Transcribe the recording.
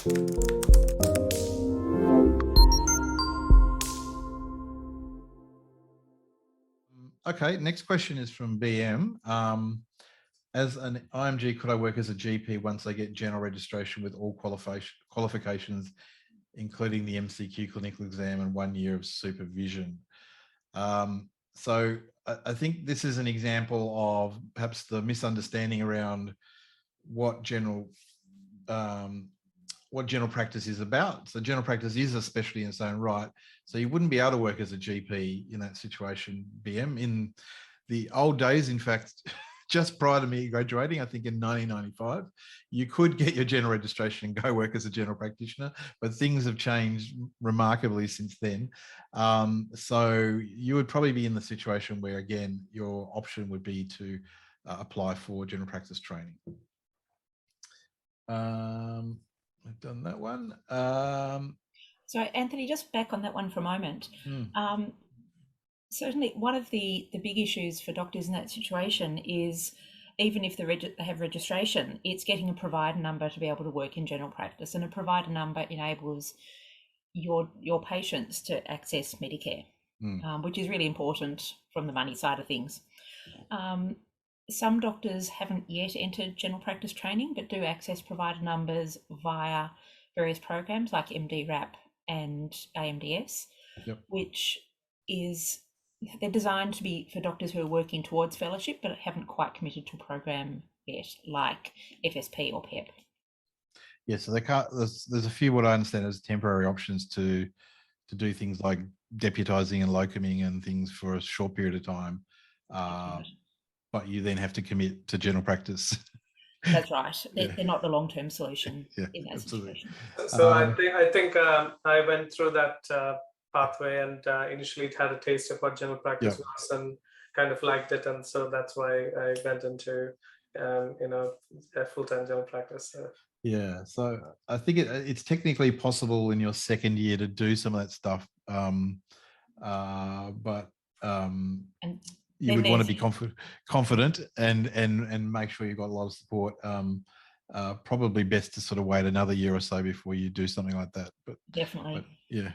Okay, next question is from BM. As an IMG, could I work as a GP once I get general registration with all qualifications, including the MCQ clinical exam and 1 year of supervision? So I think this is an example of perhaps the misunderstanding around what general practice is about. So general practice is a specialty in its own right. So you wouldn't be able to work as a GP in that situation, BM. In the old days, in fact, just prior to me graduating, I think in 1995, you could get your general registration and go work as a general practitioner, but things have changed remarkably since then. So you would probably be in the situation where, again, your option would be to apply for general practice training. I've done that one. So Anthony, just back on that one for a moment. Certainly one of the big issues for doctors in that situation is, even if they have registration, it's getting a provider number to be able to work in general practice, and a provider number enables your patients to access Medicare, which is really important from the money side of things. Some doctors haven't yet entered general practice training, but do access provider numbers via various programs like MD-RAP and AMDS, which they're designed to be for doctors who are working towards fellowship, but haven't quite committed to a program yet, like FSP or PEP. Yeah, so there's a few what I understand as temporary options to do things like deputising and locuming and things for a short period of time. But you then have to commit to general practice. That's right. They're not the long-term solution in that situation. So I think I went through that pathway, and initially it had a taste of what general practice was, and kind of liked it, and so that's why I went into a full-time general practice. Yeah, so I think it's technically possible in your second year to do some of that stuff, but you would want to be confident and make sure you've got a lot of support. Probably best to sort of wait another year or so before you do something like that. But definitely, yeah.